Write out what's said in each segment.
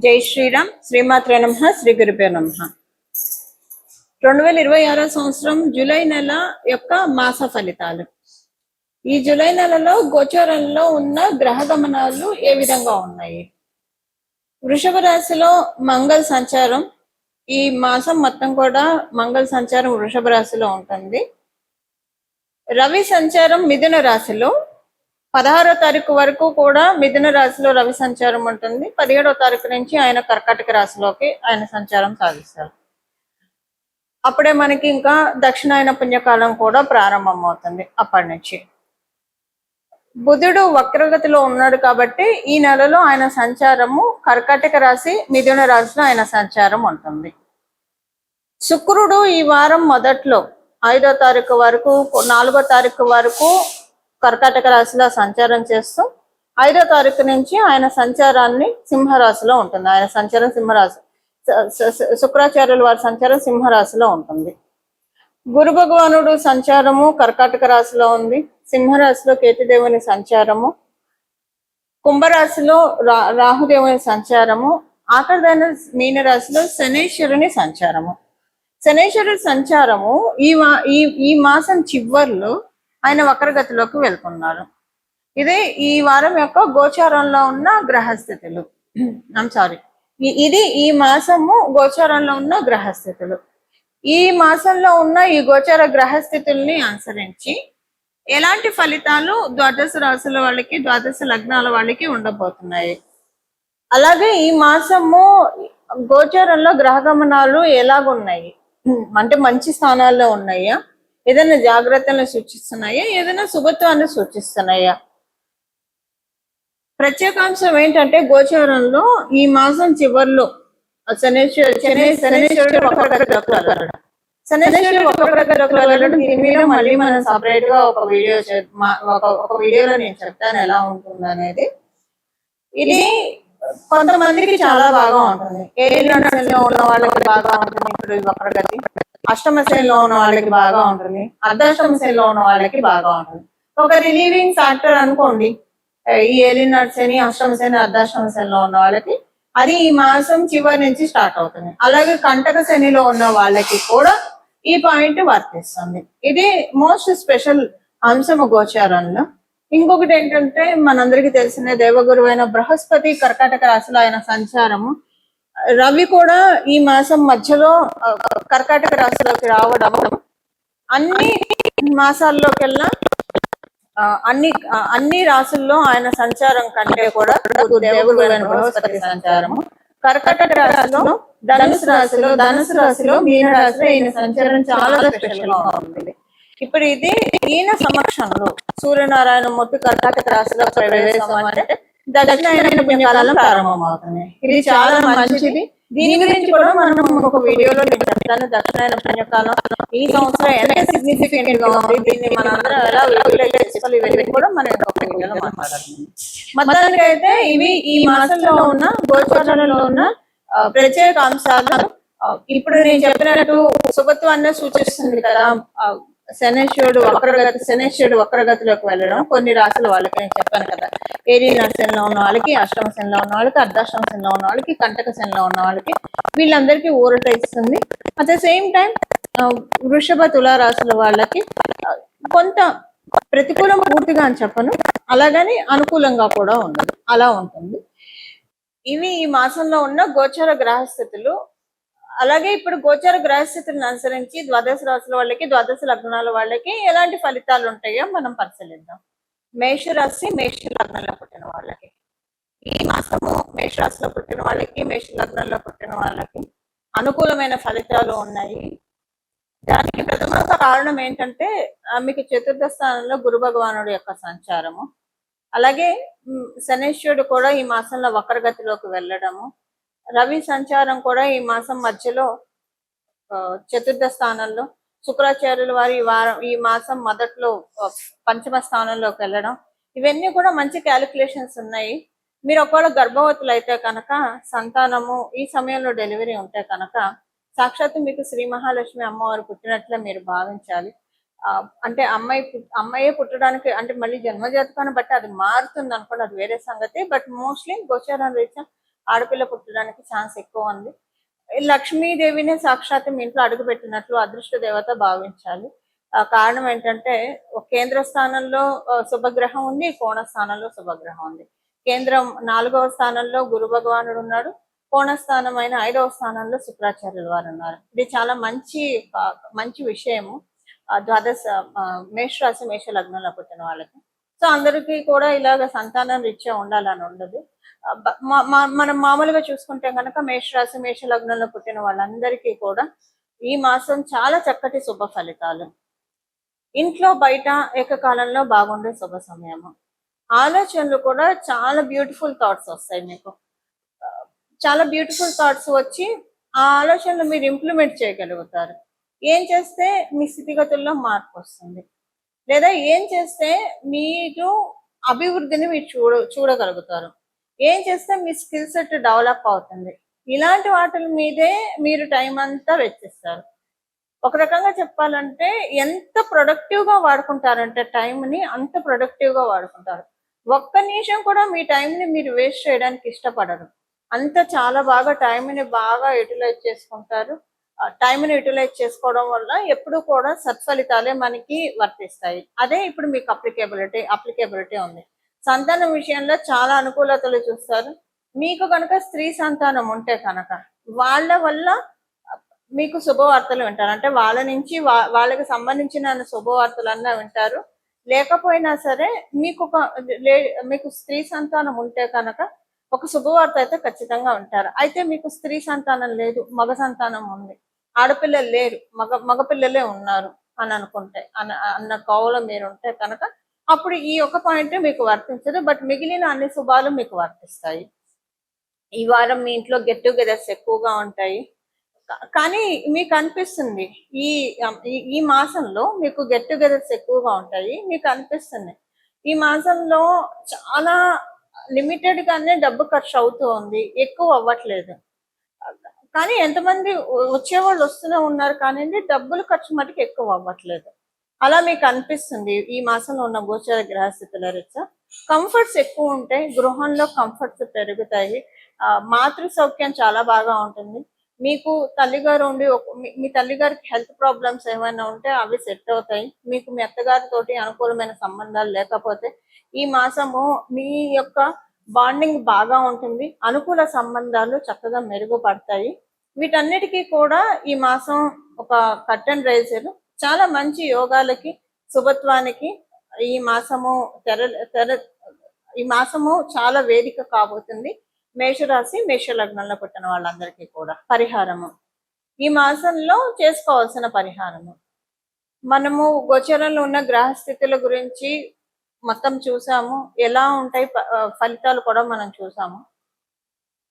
జై శ్రీరామ్. శ్రీమాత్రే నమః. శ్రీ గురుభ్యో నమః. 2026 సంవత్సరం జూలై నెల యొక్క మాస ఫలితాలు. ఈ జూలై నెలలో గోచారంలో ఉన్న గ్రహ గమనాలు ఏ విధంగా ఉన్నాయి? వృషభ రాశిలో మంగళ సంచారం, ఈ మాసం మొత్తం కూడా మంగళ సంచారం వృషభ రాశిలో ఉంటుంది. రవి సంచారం మిథున రాశిలో 16వ తారీఖు వరకు కూడా మిథున రాశిలో రవి సంచారం ఉంటుంది. 17వ తారీఖు నుంచి ఆయన కర్కాటక రాశిలోకి ఆయన సంచారం సాగిస్తారు. అప్పుడే మనకి ఇంకా దక్షిణాయన పుణ్యకాలం కూడా ప్రారంభం అవుతుంది. అప్పటి నుంచి బుధుడు వక్రగతిలో ఉన్నాడు కాబట్టి ఈ నెలలో ఆయన సంచారము కర్కాటక రాశి మిథున రాశిలో ఆయన సంచారం ఉంటుంది. శుక్రుడు ఈ వారం మొదట్లో 5వ తారీఖు వరకు 4వ తారీఖు వరకు కర్కాటక రాశిలో సంచారం చేస్తూ 5వ తారీఖు నుంచి ఆయన సంచారాన్ని సింహరాశిలో ఉంటుంది. ఆయన సంచారం సింహరాశి, శుక్రాచార్యుల వారి సంచారం సింహరాశిలో ఉంటుంది. గురు భగవానుడు సంచారము కర్కాటక రాశిలో ఉంది. సింహరాశిలో కేతుదేవుని సంచారము, కుంభరాశిలో రాహుదేవుని సంచారము, ఆఖరిదైన మీనరాశిలో శనేశ్వరుని సంచారము. శనేశ్వరుడి సంచారము ఈ మాసం చివర్లో ఆయన వక్రగతిలోకి వెళ్తున్నారు. ఇదే ఈ వారం యొక్క గోచారంలో ఉన్న గ్రహస్థితులు. ఇది ఈ మాసము గోచారంలో ఉన్న గ్రహస్థితులు. ఈ మాసంలో ఉన్న ఈ గోచార గ్రహస్థితుల్ని అనుసరించి ఎలాంటి ఫలితాలు ద్వాదశ రాశుల వాళ్ళకి, ద్వాదశ లగ్నాల వాళ్ళకి ఉండబోతున్నాయి. అలాగే ఈ మాసము గోచారంలో గ్రహ గమనాలు ఎలాగున్నాయి అంటే మంచి స్థానాల్లో ఉన్నాయా, ఏదైనా జాగ్రత్తలను సూచిస్తున్నాయా, ఏదైనా శుభత్వాన్ని సూచిస్తున్నాయా? ప్రత్యేకాంశం ఏంటంటే గోచారంలో ఈ మాసం చివరిలో శనేశ్వరుడు వక్రగతిలోకి వెళ్ళడం. శనేశ్వరుడు వక్రగతిలోకి వెళ్ళడం దీని మీద మళ్ళీ మనం సపరేట్ గా ఒక వీడియోలో నేను చెప్తాను ఎలా ఉంటుంది అనేది. ఇది కొంతమందికి చాలా బాగా ఉంటుంది. ఏలినాడులో ఉన్న వాళ్ళకి బాగా ఉంటుంది ఇప్పుడు ఈ వక్రగతి. అష్టమ శ్రేణిలో ఉన్న వాళ్ళకి బాగా ఉంటుంది, అర్ధాష్టమ శ్రేణిలో ఉన్న వాళ్ళకి బాగా ఉంటుంది. ఒక రిలీవింగ్ ఫ్యాక్టర్ అనుకోండి ఈ ఏలినాడు శని, అష్టమ శని, అర్ధాష్టమ శనిలో ఉన్న వాళ్ళకి అది ఈ మాసం చివరి నుంచి స్టార్ట్ అవుతుంది. అలాగే కంటక శనిలో ఉన్న వాళ్ళకి కూడా ఈ పాయింట్ వర్తిస్తుంది. ఇది మోస్ట్ స్పెషల్ అంశము గోచారంలో. ఇంకొకటి ఏంటంటే మనందరికీ తెలిసిన దేవగురువైన బృహస్పతి కర్కాటక రాశిలో ఆయన సంచారము, రవి కూడా ఈ మాసం మధ్యలో కర్కాటక రాశిలోకి రావడం అన్ని మాసాల్లోకెల్లా అన్ని రాశుల్లో ఆయన సంచారం కంటే కూడా దేవగురువైన బృహస్పతి సంచారము కర్కాటక రాశిలో, ధనుసు రాశిలో మీన రాశిలో ఈయన సంచారం చాలా స్పెషల్ గా ఉంటుంది. ఇప్పుడు ఇది ఈయన సమక్షంలో సూర్యనారాయణ మూర్తి కర్కాటక రాశిలో ప్రవేశం అంటే దక్షిణాయన పుణ్యకాలం ప్రారంభం అవుతుంది. ఇది చాలా మంచిది. దీని గురించి కూడా మనం ఒక వీడియోలో నేను చెప్తాను. దక్షిణాయన పుణ్యకాలం ఈ సంవత్సరం ఎంత సిగ్నిఫికెంట్ గా ఉంది, దీన్ని మనందరం ఎలా చేసుకోవాలి, ఇవన్నీ కూడా మనం ఇంకొక వీడియోలో మాట్లాడుతున్నాం. మొత్తానికి అయితే ఇవి ఈ మాసంలో ఉన్న గోచారంలో ఉన్న ప్రత్యేక అంశాలు. ఇప్పుడు నేను చెప్పినట్టు శుభత్వాన్ని సూచిస్తుంది కదా శనేశ్వరుడు వక్రగతిలోకి వెళ్ళడం. కొన్ని రాశుల వాళ్ళకి నేను చెప్పాను కదా, ఏలినాడు శనిలో ఉన్న వాళ్ళకి, అష్టమ శనిలో ఉన్న వాళ్ళకి, అర్ధాష్టమ శనిలో ఉన్న వాళ్ళకి, కంటక శనిలో ఉన్న వాళ్ళకి వీళ్ళందరికీ ఊరట ఇస్తుంది. అట్ ద సేమ్ టైం వృషభ తులా రాశుల వాళ్ళకి కొంత ప్రతికూలం పూర్తిగా అని చెప్పను, అలాగని అనుకూలంగా కూడా ఉండదు, అలా ఉంటుంది. ఇవి ఈ మాసంలో ఉన్న గోచార గ్రహస్థితులు. అలాగే ఇప్పుడు గోచార గ్రహస్థితులను అనుసరించి ద్వాదశ రాశుల వాళ్ళకి, ద్వాదశ లగ్నాల వాళ్ళకి ఎలాంటి ఫలితాలు ఉంటాయో మనం పరిశీలిద్దాం. మేషరాశి, మేష లగ్నంలో పుట్టిన వాళ్ళకి ఈ మాసము మేషరాశిలో పుట్టిన వాళ్ళకి, మేష లగ్నంలో పుట్టిన వాళ్ళకి అనుకూలమైన ఫలితాలు ఉన్నాయి. దానికి ప్రథమ కారణం ఏంటంటే మీకు చతుర్థ స్థానంలో గురు భగవానుడు యొక్క సంచారము, అలాగే శనేశ్వరుడు కూడా ఈ మాసంలో వక్రగతిలోకి వెళ్ళడము, రవి సంచారం కూడా ఈ మాసం మధ్యలో చతుర్థ స్థానంలో, శుక్రాచార్యుల వారి ఈ మాసం మొదట్లో పంచమ స్థానంలోకి వెళ్ళడం, ఇవన్నీ కూడా మంచి క్యాలిక్యులేషన్స్ ఉన్నాయి. మీరు ఒకవేళ గర్భవతులు అయితే కనుక, సంతానము ఈ సమయంలో డెలివరీ ఉంటే కనుక సాక్షాత్తు మీకు శ్రీ మహాలక్ష్మి అమ్మవారు పుట్టినట్లే మీరు భావించాలి. అంటే అమ్మాయే పుట్టడానికి అంటే మళ్ళీ జన్మజాతకాన్ని బట్టి అది మారుతుంది అనుకోండి, అది వేరే సంగతి. బట్ మోస్ట్లీ గోచారం రీత్యా ఆడపిల్ల పుట్టడానికి ఛాన్స్ ఎక్కువ ఉంది. లక్ష్మీదేవిని సాక్షాత్ మీ ఇంట్లో అడుగుపెట్టినట్లు అదృష్ట దేవత భావించాలి. కారణం ఏంటంటే ఒక కేంద్ర స్థానంలో శుభగ్రహం ఉంది, కోణ స్థానంలో శుభగ్రహం ఉంది. కేంద్రం 4వ స్థానంలో గురు భగవానుడు ఉన్నాడు, కోణ స్థానం అయిన 5వ స్థానంలో శుక్రాచార్యుల వారు ఉన్నారు. ఇది చాలా మంచి విషయము ద్వాదశ మేషరాశి మేష లగ్నంలో పుట్టిన వాళ్ళకి. సో అందరికీ కూడా ఇలాగ సంతానం రీత్యా ఉండాలని ఉండదు. మనం మామూలుగా చూసుకుంటే కనుక మేషరాశి మేష లగ్నంలో పుట్టిన వాళ్ళందరికీ కూడా ఈ మాసం చాలా చక్కటి శుభ ఫలితాలు. ఇంట్లో బయట ఏకకాలంలో బాగుండే శుభ సమయము. ఆలోచనలు కూడా చాలా బ్యూటిఫుల్ థాట్స్ వస్తాయి మీకు. చాలా బ్యూటిఫుల్ థాట్స్ వచ్చి ఆ ఆలోచనలు మీరు ఇంప్లిమెంట్ చేయగలుగుతారు. ఏం చేస్తే మీ స్థితిగతుల్లో మార్పు వస్తుంది, లేదా ఏం చేస్తే మీరు అభివృద్ధిని మీరు చూడగలుగుతారు, ఏం చేస్తే మీ స్కిల్ సెట్ డెవలప్ అవుతుంది. ఇలాంటి వాటి మీదే మీరు టైం అంతా వెచ్చిస్తారు. ఒక రకంగా చెప్పాలంటే ఎంత ప్రొడక్టివ్ గా వాడుకుంటారంటే టైంని అంత ప్రొడక్టివ్ గా వాడుకుంటారు. ఒక్క నిమిషం కూడా మీ టైంని మీరు వేస్ట్ చేయడానికి ఇష్టపడరు. అంత చాలా బాగా టైంని బాగా యూటిలైజ్ చేసుకుంటారు. టైంని యూటిలైజ్ చేసుకోవడం వల్ల ఎప్పుడు కూడా సత్ఫలితాలే మనకి వర్తిస్తాయి. అదే ఇప్పుడు మీకు అప్లికేబిలిటీ ఉంది. సంతానం విషయంలో చాలా అనుకూలతలు చూస్తారు. మీకు కనుక స్త్రీ సంతానం ఉంటే కనుక వాళ్ళ వల్ల మీకు శుభవార్తలు వింటారు. అంటే వాళ్ళ నుంచి వాళ్ళకి సంబంధించిన శుభవార్తలన్నా వింటారు. లేకపోయినా సరే మీకు స్త్రీ సంతానం ఉంటే కనుక ఒక శుభవార్త అయితే ఖచ్చితంగా ఉంటారు. అయితే మీకు స్త్రీ సంతానం లేదు, మగ సంతానం ఉంది, ఆడపిల్లలు లేరు, మగపిల్లలే ఉన్నారు అని అనుకుంటే అన్న కోవలో మీరు ఉంటే కనుక అప్పుడు ఈ ఒక పాయింట్ మీకు వర్తించదు. బట్ మిగిలిన అన్ని శుభాలు మీకు వర్తిస్తాయి. ఈ వారం మీ ఇంట్లో గెట్ టుగెదర్స్ ఎక్కువగా ఉంటాయి. కానీ మీకు అనిపిస్తుంది ఈ మాసంలో మీకు గెట్ టుగెదర్స్ ఎక్కువగా ఉంటాయి. మీకు అనిపిస్తుంది ఈ మాసంలో చాలా లిమిటెడ్ గానే డబ్బు ఖర్చు అవుతూ ఉంది, ఎక్కువ అవ్వట్లేదు. కానీ ఎంతమంది వచ్చేవాళ్ళు వస్తూనే ఉన్నారు కానీ డబ్బులు ఖర్చు మటుకు ఎక్కువ అవ్వట్లేదు. అలా మీకు అనిపిస్తుంది ఈ మాసంలో ఉన్న గోచర గ్రహస్థితుల రీత్యా. కంఫర్ట్స్ ఎక్కువ ఉంటాయి, గృహంలో కంఫర్ట్స్ పెరుగుతాయి, మాతృ సౌఖ్యం చాలా బాగా ఉంటుంది. మీకు తల్లిగారు ఉండి మీ తల్లిగారికి హెల్త్ ప్రాబ్లమ్స్ ఏమైనా ఉంటే అవి సెట్ అవుతాయి. మీకు మీ అత్తగారితోటి అనుకూలమైన సంబంధాలు లేకపోతే ఈ మాసము మీ యొక్క బాండింగ్ బాగా ఉంటుంది, అనుకూల సంబంధాలు చక్కగా మెరుగుపడతాయి. వీటన్నిటికీ కూడా ఈ మాసం ఒక కర్టెన్ రైజర్. చాలా మంచి యోగాలకి శుభత్వానికి ఈ మాసము చాలా వేదిక కాబోతుంది మేషరాశి మేష లగ్నంలో పుట్టిన వాళ్ళందరికీ కూడా. పరిహారము ఈ మాసంలో చేసుకోవాల్సిన పరిహారము, మనము గోచరంలో ఉన్న గ్రహస్థితుల గురించి మొత్తం చూసాము, ఎలా ఉంటాయి ఫలితాలు కూడా మనం చూసాము.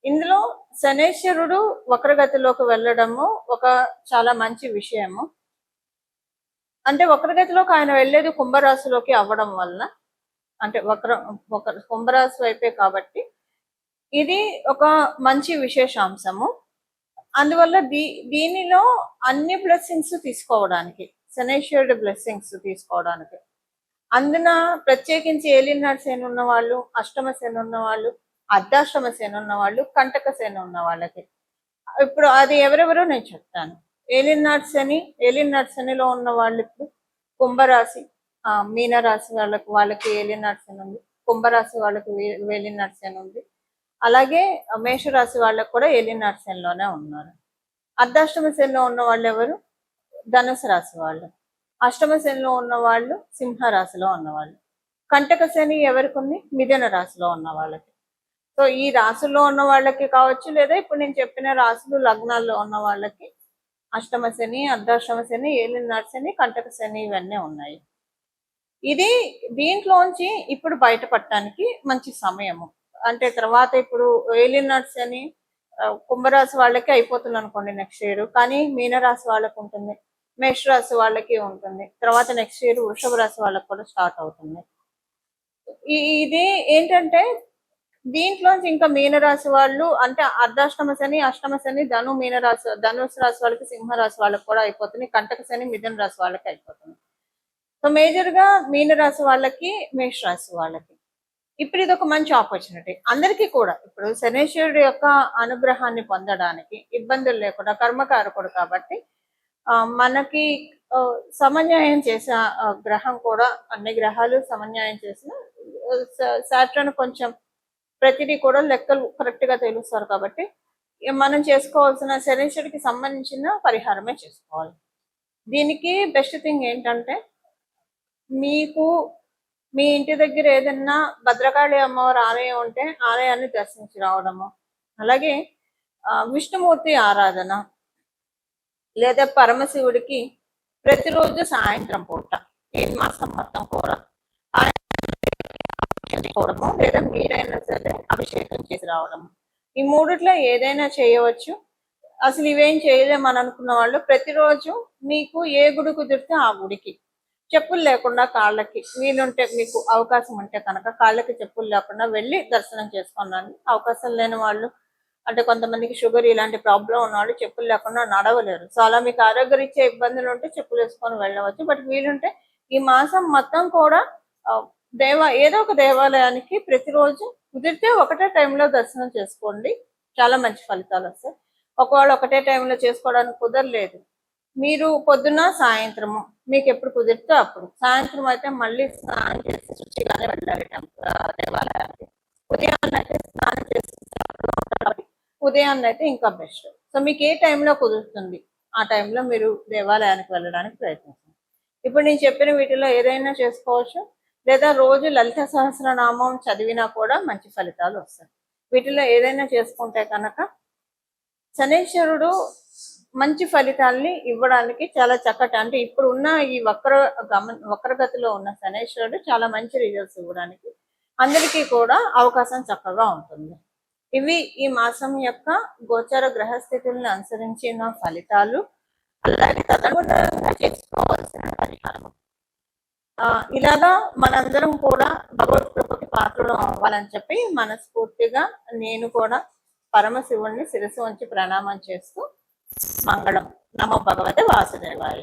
ఇందులో శనేశ్వరుడు వక్రగతిలోకి వెళ్ళడము ఒక చాలా మంచి విషయము. అంటే వక్రగతిలోకి ఆయన వెళ్ళేది కుంభరాశిలోకి అవ్వడం వల్ల, అంటే కుంభరాశి వైపే కాబట్టి ఇది ఒక మంచి విశేషాంశము. అందువల్ల దీనిలో అన్ని బ్లెస్సింగ్స్ తీసుకోవడానికి, శనేశ్వరుడు బ్లెస్సింగ్స్ తీసుకోవడానికి, అందున ప్రత్యేకించి ఏలినాడు శని ఉన్న వాళ్ళు, అష్టమ శని ఉన్న వాళ్ళు, అర్ధాష్టమ శని ఉన్న వాళ్ళు, కంటక శని ఉన్న వాళ్ళకి ఇప్పుడు అది ఎవరెవరో నేను చెప్తాను. ఏలినాడు శనిలో ఉన్న వాళ్ళు ఇప్పుడు కుంభరాశి, మీనరాశి వాళ్ళకి ఏలినాడు శని ఉంది, కుంభరాశి వాళ్ళకి ఏలినాడు శని ఉంది, అలాగే మేషరాశి వాళ్ళకు కూడా ఏలినాడు శనిలోనే ఉన్నారు. అర్ధాష్టమ శనిలో ఉన్న వాళ్ళు ఎవరు? ధనుసు రాశి వాళ్ళు. అష్టమ శనిలో ఉన్న వాళ్ళు సింహరాశిలో ఉన్నవాళ్ళు. కంటక శని ఎవరికి ఉంది? మిథున రాశిలో ఉన్న వాళ్ళకి. సో ఈ రాశుల్లో ఉన్న వాళ్ళకి కావచ్చు, లేదా ఇప్పుడు నేను చెప్పిన రాశులు లగ్నాల్లో ఉన్న వాళ్ళకి అష్టమ శని, అర్ధాష్టమ శని, ఏలినాడు శని, కంటక శని ఇవన్నీ ఉన్నాయి. ఇది దీంట్లోంచి ఇప్పుడు బయటపడటానికి మంచి సమయము. అంటే తర్వాత ఇప్పుడు ఏలినాడు శని కుంభరాశి వాళ్ళకి అయిపోతుంది అనుకోండి నెక్స్ట్ ఇయర్, కానీ మీనరాశి వాళ్ళకి ఉంటుంది, మేషరాశి వాళ్ళకి ఉంటుంది, తర్వాత నెక్స్ట్ ఇయర్ వృషభ రాశి వాళ్ళకి కూడా స్టార్ట్ అవుతుంది. ఇది ఏంటంటే దీంట్లోంచి ఇంకా మీనరాశి వాళ్ళు, అంటే అర్ధాష్టమ శని, అష్టమ శని ధనుసు రాశి వాళ్ళకి, సింహరాశి వాళ్ళకి కూడా అయిపోతుంది, కంటక శని మిథున రాశి వాళ్ళకి అయిపోతుంది. సో మేజర్ గా మీనరాశి వాళ్ళకి, మేషరాశి వాళ్ళకి ఇప్పుడు ఇది ఒక మంచి ఆపర్చునిటీ అందరికీ కూడా. ఇప్పుడు శనేశ్వరుడు యొక్క అనుగ్రహాన్ని పొందడానికి ఇబ్బందులు లేకుండా కర్మకారకుడు కాబట్టి మనకి సమన్వయం చేసే గ్రహం కూడా, అన్ని గ్రహాలు సమన్వయం చేసిన సాటర్న్ కొంచెం ప్రతిదీ కూడా లెక్కలు కరెక్ట్ గా తెలుస్తారు కాబట్టి మనం చేసుకోవాల్సిన శనేశ్వరుడికి సంబంధించిన పరిహారమే చేసుకోవాలి. దీనికి బెస్ట్ థింగ్ ఏంటంటే, మీకు మీ ఇంటి దగ్గర ఏదన్నా భద్రకాళి అమ్మవారి ఆలయం ఉంటే ఆలయాన్ని దర్శించి రావడము, అలాగే విష్ణుమూర్తి ఆరాధన లేదా పరమశివుడికి ప్రతిరోజు సాయంత్రం పూట ఈ మాసం మొత్తం కూడా చేసుకోవడము, లేదా మీరైనా సరే అభిషేకం చేసి రావడము, ఈ మూడిట్లో ఏదైనా చేయవచ్చు. అసలు ఇవేం చేయలేమని అనుకున్న వాళ్ళు ప్రతిరోజు మీకు ఏ గుడి కుదిరితే ఆ గుడికి చెప్పులు లేకుండా కాళ్ళకి వీలుంటే, మీకు అవకాశం ఉంటే కనుక కాళ్ళకి చెప్పులు లేకుండా వెళ్ళి దర్శనం చేసుకున్నాను. అవకాశం లేని వాళ్ళు, అంటే కొంతమందికి షుగర్ ఇలాంటి ప్రాబ్లం ఉన్నవాళ్ళు చెప్పులు లేకుండా నడవలేరు. సో అలా మీకు ఆరోగ్యరీత్యా ఇబ్బందులు ఉంటే చెప్పులు వేసుకొని వెళ్ళవచ్చు. బట్ వీలుంటే ఈ మాసం మొత్తం కూడా ఏదో ఒక దేవాలయానికి ప్రతిరోజు కుదిరితే ఒకటే టైంలో దర్శనం చేసుకోండి, చాలా మంచి ఫలితాలు వస్తాయి. ఒకవేళ ఒకటే టైంలో చేసుకోవడానికి కుదరలేదు, మీరు పొద్దున సాయంత్రము మీకు ఎప్పుడు కుదిరితే అప్పుడు, సాయంత్రం అయితే మళ్ళీ స్నానం చేసి శుచిగానే వెళ్ళాలి దేవాలయానికి. ఉదయాన్నే అయితే స్నానం చేసి ఉదయాన్నే అయితే ఇంకా బెస్ట్. సో మీకు ఏ టైంలో కుదురుతుంది ఆ టైంలో మీరు దేవాలయానికి వెళ్ళడానికి ప్రయత్నించండి. ఇప్పుడు నేను చెప్పిన వీటిలో ఏదైనా చేసుకోవచ్చు, లేదా రోజు లలిత సహస్రనామం చదివినా కూడా మంచి ఫలితాలు వస్తాయి. వీటిలో ఏదైనా చేసుకుంటే కనుక శనేశ్వరుడు మంచి ఫలితాల్ని ఇవ్వడానికి చాలా చక్కటి, అంటే ఇప్పుడు ఉన్న ఈ వక్రగతిలో ఉన్న శనేశ్వరుడు చాలా మంచి రిజల్ట్స్ ఇవ్వడానికి అందరికీ కూడా అవకాశం చక్కగా ఉంటుంది. ఇవి ఈ మాసం యొక్క గోచర గ్రహస్థితులను అనుసరించిన ఫలితాలు, అలాగే తదనుగుణంగా చేసుకోవాల్సిన పరిహారం. ఇలాగా మనందరం కూడా భగవత్ కృపకి పాత్రలు అవ్వాలని చెప్పి మనస్ఫూర్తిగా నేను కూడా పరమశివుణ్ణి శిరస్సు వంచి ప్రణామం చేస్తూ మంగళం. నమో భగవతే వాసుదేవాయ.